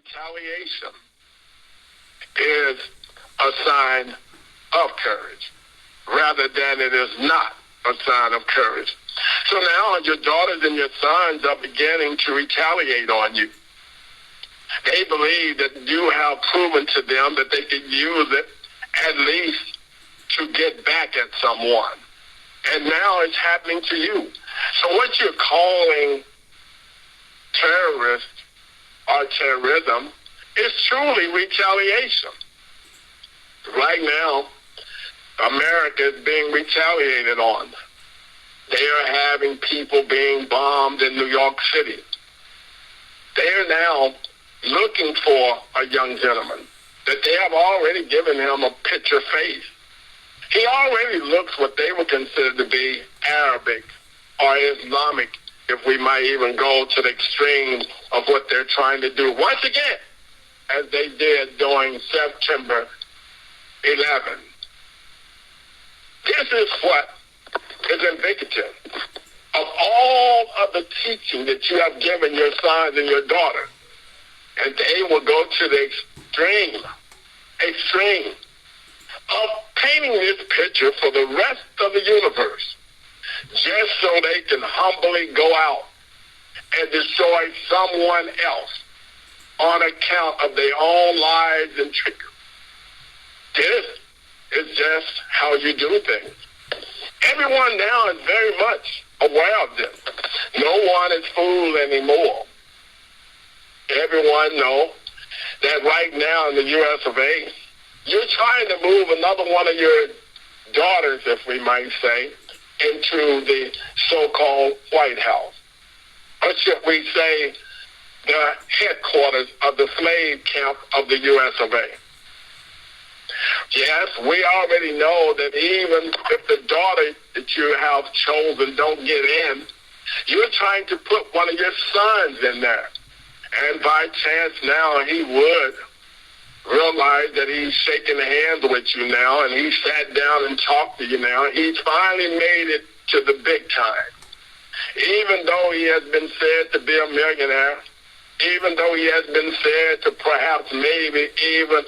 retaliation is a sign of courage rather than it is not a sign of courage. So now your daughters and your sons are beginning to retaliate on you. They believe that you have proven to them that they could use it at least to get back at someone. And now it's happening to you. So what you're calling terrorist or terrorism is truly retaliation. Right now, America is being retaliated on. They are having people being bombed in New York City. They are now looking for a young gentleman that they have already given him a picture face. He already looks what they would consider to be Arabic or Islamic, if we might even go to the extreme of what they're trying to do. Once again, as they did during September 11. This is what is indicative of all of the teaching that you have given your sons and your daughters. And they will go to the extreme of painting this picture for the rest of the universe, just so they can humbly go out and destroy someone else on account of their own lies and trickery. This is just how you do things. Everyone now is very much aware of this. No one is fooled anymore. Everyone knows that right now in the U.S. of A., you're trying to move another one of your daughters, if we might say, into the so-called White House. Or should we say the headquarters of the slave camp of the U.S. of A. Yes, we already know that even if the daughter that you have chosen don't get in, you're trying to put one of your sons in there. And by chance now he would realize that he's shaking hands with you now and he sat down and talked to you now. He's finally made it to the big time. Even though he has been said to be a millionaire, even though he has been said to perhaps maybe even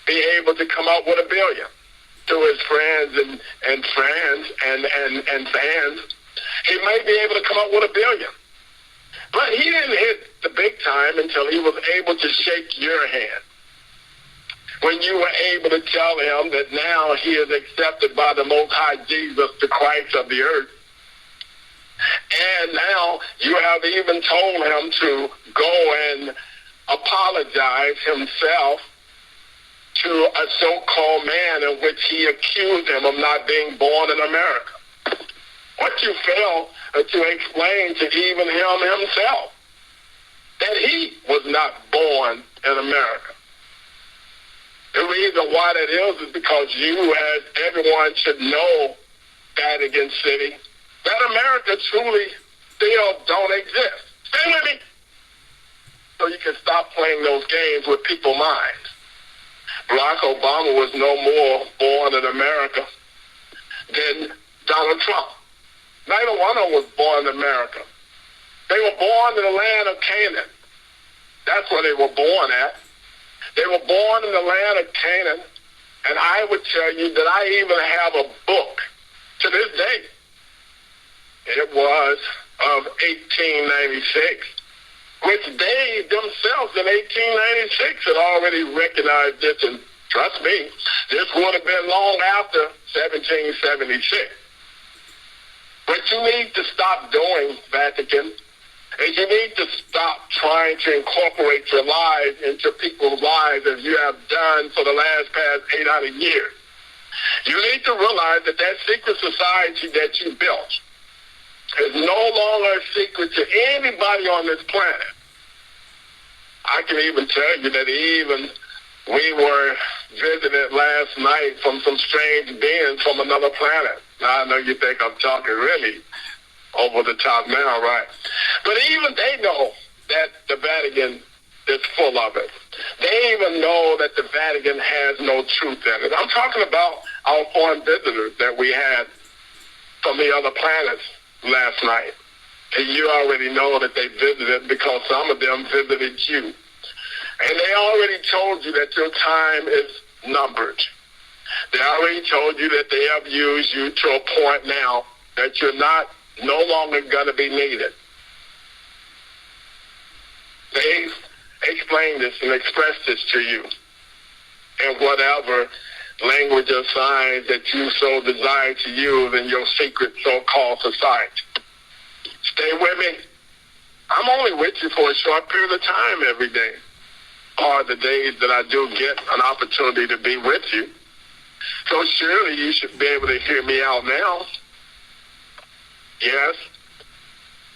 be able to come out with $1 billion to his friends and fans, he may be able to come out with $1 billion. But he didn't hit the big time until he was able to shake your hand. When you were able to tell him that now he is accepted by the Most High Jesus, the Christ of the earth. And now you have even told him to go and apologize himself to a so-called man in which he accused him of not being born in America. What you failed to explain to even him himself, that he was not born in America. The reason why that is because you, as everyone should know, Vatican City, that America truly still don't exist. Stay with me. So you can stop playing those games with people's minds. Barack Obama was no more born in America than Donald Trump. Neither one of them was born in America. They were born in the land of Canaan. That's where they were born at. They were born in the land of Canaan, and I would tell you that I even have a book to this day. It was of 1896, which they themselves in 1896 had already recognized this, and trust me, this would have been long after 1776. What you need to stop doing, Vatican, is you need to stop trying to incorporate your lies into people's lives as you have done for the past 800 years. You need to realize that that secret society that you built is no longer a secret to anybody on this planet. I can even tell you that even we were visited last night from some strange beings from another planet. Now, I know you think I'm talking really over the top now, right? But even they know that the Vatican is full of it. They even know that the Vatican has no truth in it. I'm talking about our foreign visitors that we had from the other planets last night. And you already know that they visited because some of them visited you. And they already told you that your time is numbered. They already told you that they have used you to a point now that you're no longer going to be needed. They explained this and expressed this to you in whatever language or signs that you so desire to use in your secret so-called society. Stay with me. I'm only with you for a short period of time every day, or the days that I do get an opportunity to be with you. So surely you should be able to hear me out now. Yes.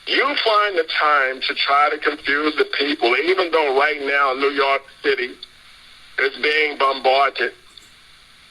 You find the time to try to confuse the people, even though right now New York City is being bombarded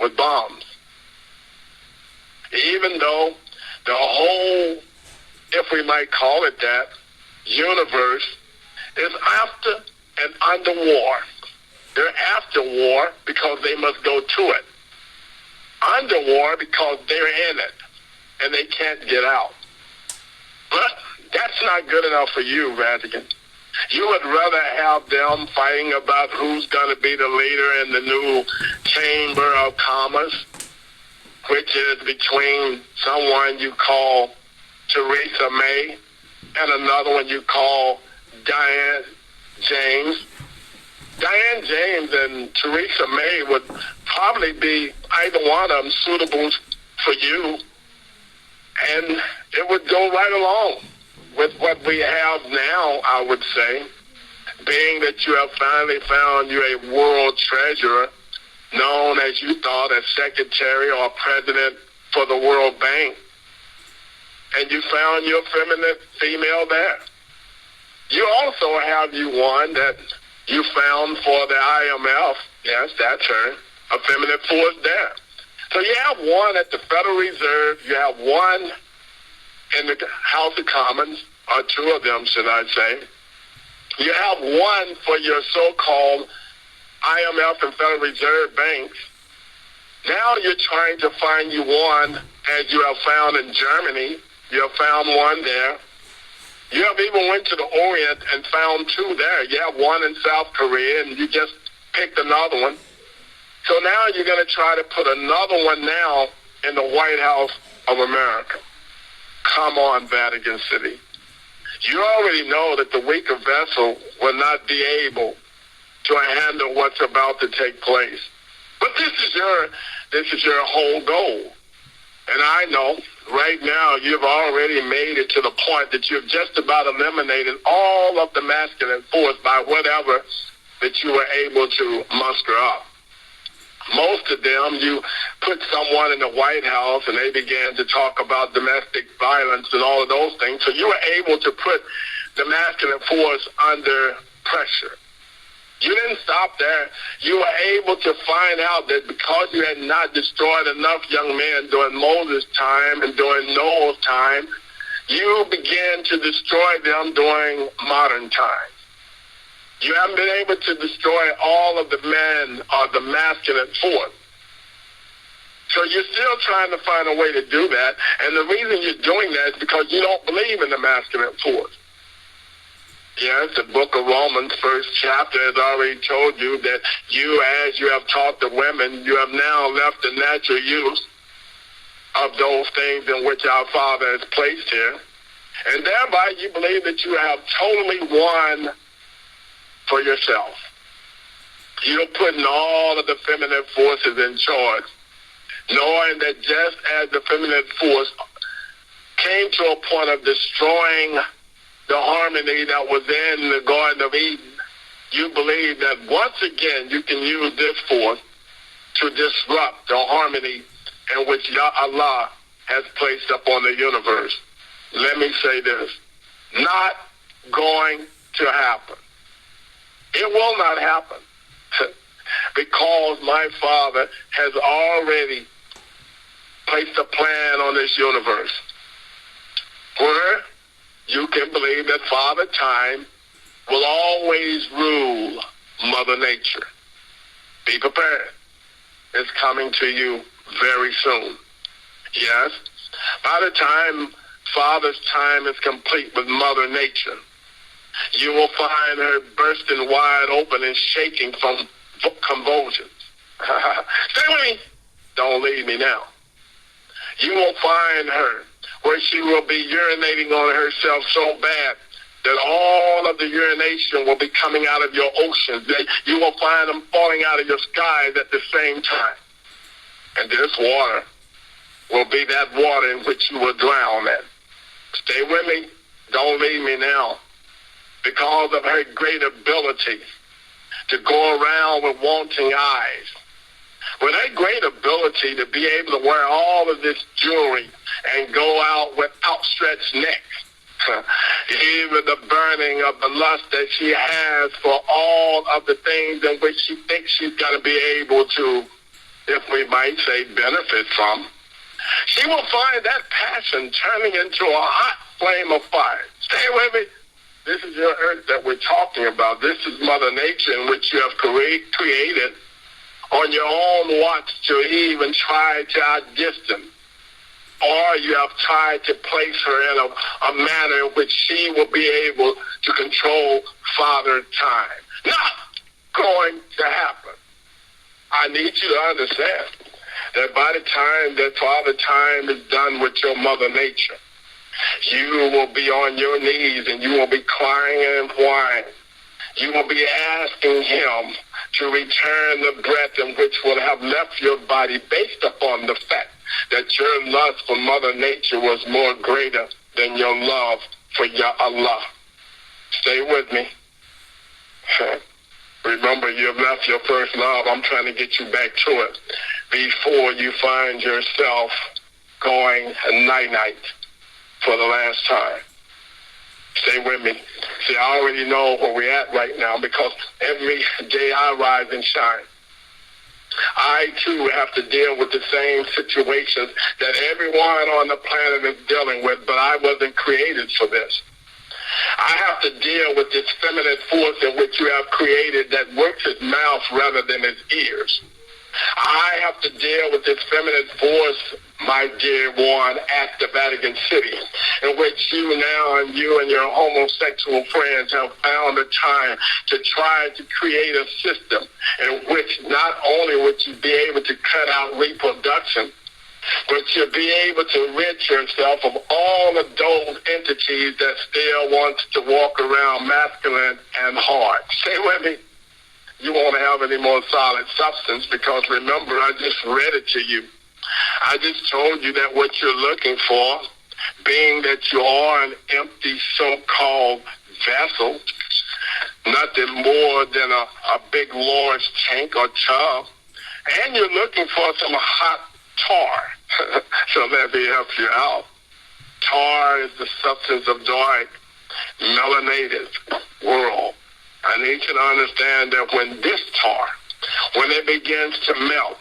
with bombs. Even though the whole, if we might call it that, universe is after and under war. They're after war because they must go to it. Under war because they're in it and they can't get out. But that's not good enough for you, Vatican. You would rather have them fighting about who's going to be the leader in the new Chamber of Commerce, which is between someone you call Theresa May and another one you call Diane James. Diane James and Theresa May would probably be either one of them suitable for you, and it would go right along with what we have now, I would say, being that you have finally found you a world treasurer known as you thought as secretary or president for the World Bank, and you found your feminine female there. You also have you one that you found for the IMF. Yes, that's her, a feminine force there. So you have one at the Federal Reserve, you have one in the House of Commons, or two of them, should I say. You have one for your so-called IMF and Federal Reserve banks. Now you're trying to find you one, as you have found in Germany. You have found one there. You have even went to the Orient and found two there. You have one in South Korea, and you just picked another one. So now you're going to try to put another one now in the White House of America. Come on, Vatican City. You already know that the weaker vessel will not be able to handle what's about to take place. But this is your whole goal. And I know right now you've already made it to the point that you've just about eliminated all of the masculine force by whatever that you were able to muster up. Most of them, you put someone in the White House and they began to talk about domestic violence and all of those things. So you were able to put the masculine force under pressure. You didn't stop there. You were able to find out that because you had not destroyed enough young men during Moses' time and during Noah's time, you began to destroy them during modern times. You haven't been able to destroy all of the men or the masculine force. So you're still trying to find a way to do that. And the reason you're doing that is because you don't believe in the masculine force. Yes, the book of Romans, first chapter, has already told you that you, as you have taught the women, you have now left the natural use of those things in which our Father has placed here. And thereby you believe that you have totally won for yourself. You're putting all of the feminine forces in charge, knowing that just as the feminine force came to a point of destroying the harmony that was in the Garden of Eden, you believe that once again you can use this force to disrupt the harmony in which Allah has placed upon the universe. Let me say this, not going to happen. It will not happen because my Father has already placed a plan on this universe where you can believe that Father Time will always rule Mother Nature. Be prepared. It's coming to you very soon. Yes? By the time Father's time is complete with Mother Nature, You will find her bursting wide open and shaking from convulsions. Stay with me. Don't leave me now. You will find her where she will be urinating on herself so bad that all of the urination will be coming out of your oceans. You will find them falling out of your skies at the same time. And this water will be that water in which you will drown in. Stay with me. Don't leave me now. Because of her great ability to go around with wanting eyes, with her great ability to be able to wear all of this jewelry and go out with outstretched necks, even the burning of the lust that she has for all of the things in which she thinks she's going to be able to, if we might say, benefit from, she will find that passion turning into a hot flame of fire. Stay with me. This is your earth that we're talking about. This is Mother Nature in which you have created on your own watch to even try to outdistance. Or you have tried to place her in a manner in which she will be able to control Father Time. Not going to happen. I need you to understand that by the time that Father Time is done with your Mother Nature, you will be on your knees and you will be crying and whining. You will be asking him to return the breath in which will have left your body based upon the fact that your lust for Mother Nature was more greater than your love for your Allah. Stay with me. Remember, you've left your first love. I'm trying to get you back to it before you find yourself going night-night for the last time. Stay with me. See, I already know where we're at right now because every day I rise and shine. I, too, have to deal with the same situations that everyone on the planet is dealing with, but I wasn't created for this. I have to deal with this feminine force in which you have created that works his mouth rather than his ears. I have to deal with this feminine force, my dear one, at the Vatican City, in which you and your homosexual friends have found a time to try to create a system in which not only would you be able to cut out reproduction, but you'll be able to rid yourself of all of those entities that still want to walk around masculine and hard. Stay with me. You won't have any more solid substance because, remember, I just read it to you. I just told you that what you're looking for, being that you are an empty so-called vessel, nothing more than a big large tank or tub, and you're looking for some hot tar. So let me help you out. Tar is the substance of dark, melanated world. I need you to understand that when this tar, when it begins to melt,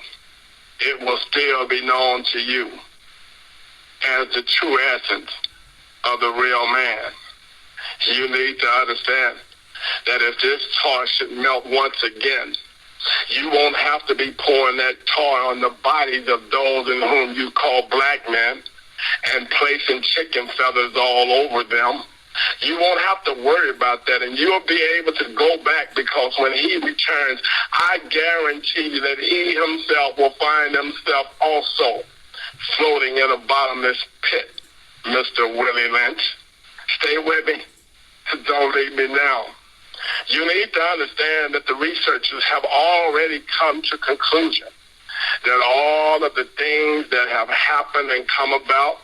it will still be known to you as the true essence of the real man. You need to understand that if this tar should melt once again, you won't have to be pouring that tar on the bodies of those in whom you call black men and placing chicken feathers all over them. You won't have to worry about that, and you'll be able to go back because when he returns, I guarantee you that he himself will find himself also floating in a bottomless pit, Mr. Willie Lynch. Stay with me. Don't leave me now. You need to understand that the researchers have already come to conclusion that all of the things that have happened and come about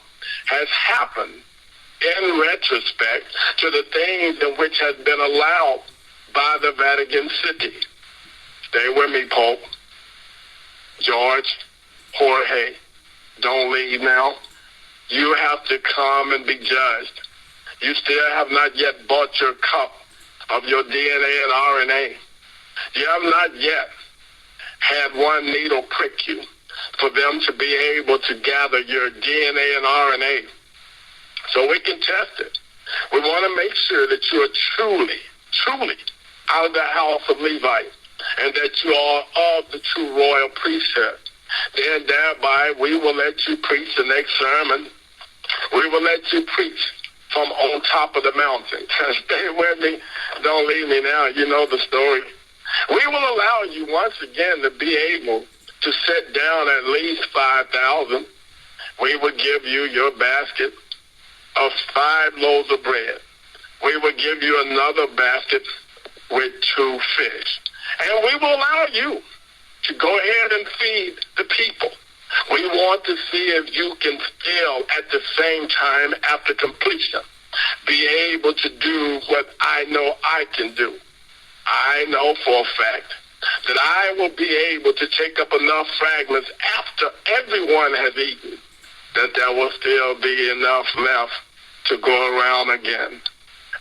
has happened in retrospect to the things in which has been allowed by the Vatican City. Stay with me, Pope. George, Jorge, don't leave now. You have to come and be judged. You still have not yet bought your cup of your DNA and RNA. You have not yet had one needle prick you for them to be able to gather your DNA and RNA so we can test it. We want to make sure that you are truly out of the house of Levi and that you are of the true royal priesthood. Then thereby we will let you preach the next sermon. We will let you preach from on top of the mountain. Stay with me. Don't leave me now. You know the story. We will allow you once again to be able to sit down at least 5,000. We will give you your basket of 5 loaves of bread. We will give you another basket with 2 fish. And we will allow you to go ahead and feed the people. We want to see if you can still, at the same time, after completion, be able to do what I know I can do. I know for a fact that I will be able to take up enough fragments after everyone has eaten, that there will still be enough left to go around again.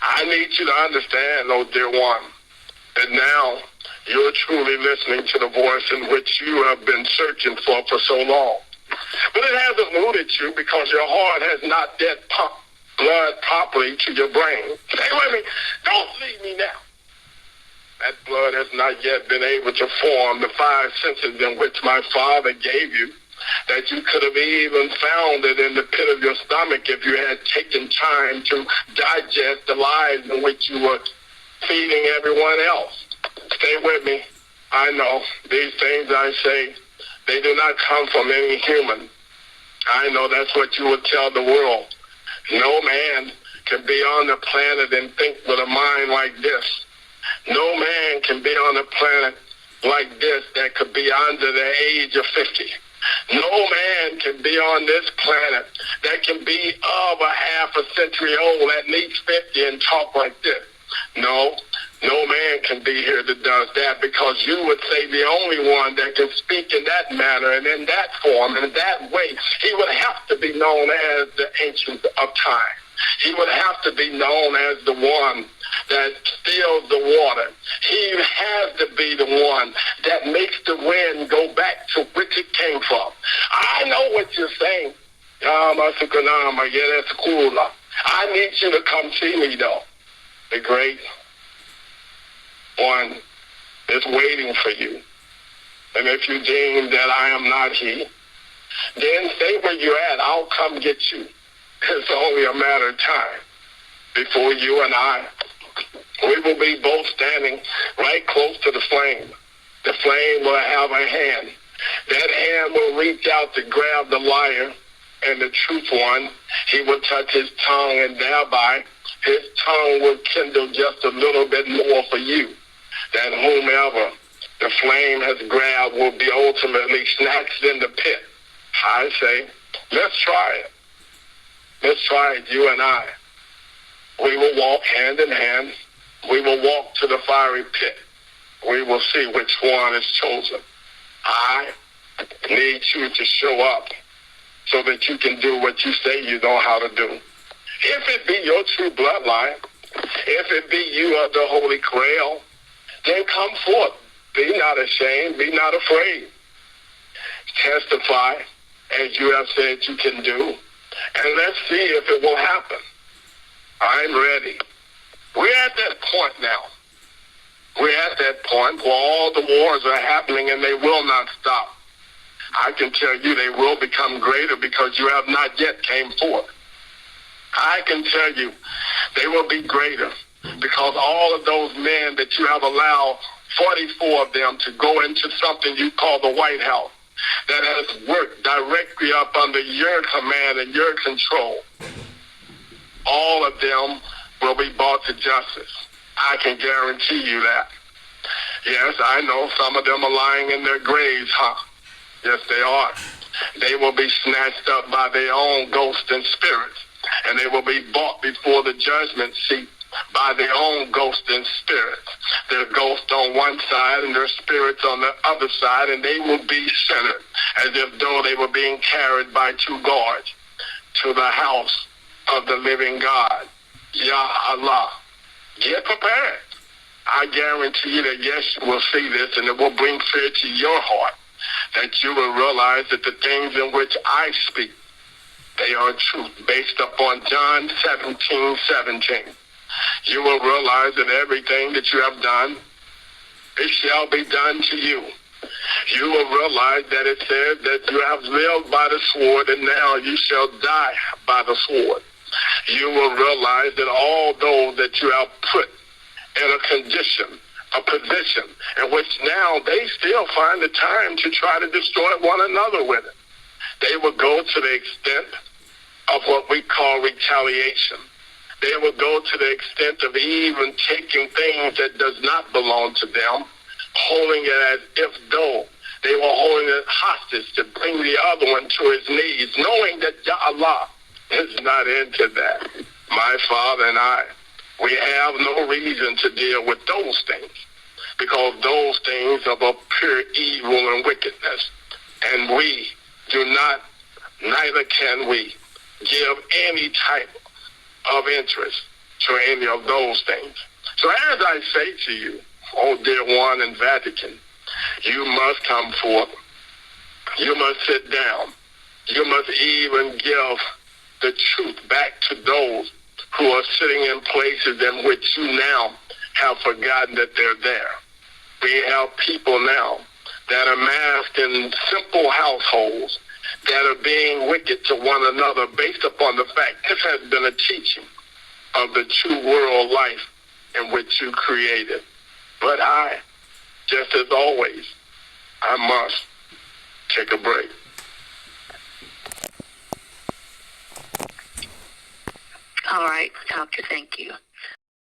I need you to understand, oh dear one, that now you're truly listening to the voice in which you have been searching for so long. But it hasn't moved you because your heart has not yet pumped blood properly to your brain. Stay with me. Don't leave me now. That blood has not yet been able to form the 5 senses in which my Father gave you, that you could have even found it in the pit of your stomach if you had taken time to digest the lies in which you were feeding everyone else. Stay with me. I know these things I say, they do not come from any human. I know that's what you would tell the world. No man can be on the planet and think with a mind like this. No man can be on a planet like this that could be under the age of 50. No man can be on this planet that can be of a half a century old, at least 50, and talk like this. No man can be here that does that, because you would say the only one that can speak in that manner and in that form and in that way, he would have to be known as the Ancient of Time. He would have to be known as the one that steals the water. He has to be the one that makes the wind go back to which it came from. I know what you're saying. I need you to come see me, though. The great one is waiting for you. And if you deem that I am not he, then stay where you're at. I'll come get you. It's only a matter of time before you and I, we will be both standing right close to the flame. The flame will have a hand. That hand will reach out to grab the liar and the truth one. He will touch his tongue, and thereby his tongue will kindle just a little bit more for you, than whomever the flame has grabbed will be ultimately snatched in the pit. I say, let's try it. Let's try it, you and I. We will walk hand in hand. We will walk to the fiery pit. We will see which one is chosen. I need you to show up so that you can do what you say you know how to do. If it be your true bloodline, if it be you of the Holy Grail, then come forth. Be not ashamed. Be not afraid. Testify as you have said you can do. And let's see if it will happen. I'm ready. We're at that point now. We're at that point where all the wars are happening and they will not stop. I can tell you they will become greater because you have not yet came forth. I can tell you they will be greater because all of those men that you have allowed, 44 of them, to go into something you call the White House, that has worked directly up under your command and your control, all of them will be brought to justice. I can guarantee you that. Yes, I know some of them are lying in their graves, huh? Yes, they are. They will be snatched up by their own ghosts and spirits, and they will be brought before the judgment seat by their own ghosts and spirits. Their ghosts on one side and their spirits on the other side, and they will be centered as if though they were being carried by 2 guards to the house of the living God. Yah Allah. Get prepared. I guarantee you that, yes, you will see this, and it will bring fear to your heart, that you will realize that the things in which I speak, they are truth, based upon John 17:17. You will realize that everything that you have done, it shall be done to you. You will realize that it says that you have lived by the sword, and now you shall die by the sword. you will realize that all those that you have put in a condition, a position, in which now they still find the time to try to destroy one another with it. They will go to the extent of what we call retaliation. They will go to the extent of even taking things that does not belong to them, holding it as if though they were holding it hostage to bring the other one to his knees, knowing that Allah is not into that. My Father and I, we have no reason to deal with those things, because those things are of pure evil and wickedness. And we do not, neither can we give any type of interest to any of those things. So as I say to you, oh dear one in Vatican, you must come forth. You must sit down. You must even give the truth back to those who are sitting in places in which you now have forgotten that they're there. We have people now that are masked in simple households that are being wicked to one another based upon the fact this has been a teaching of the true world life in which you created. But I, just as always, I must take a break. All right, Doctor, thank you.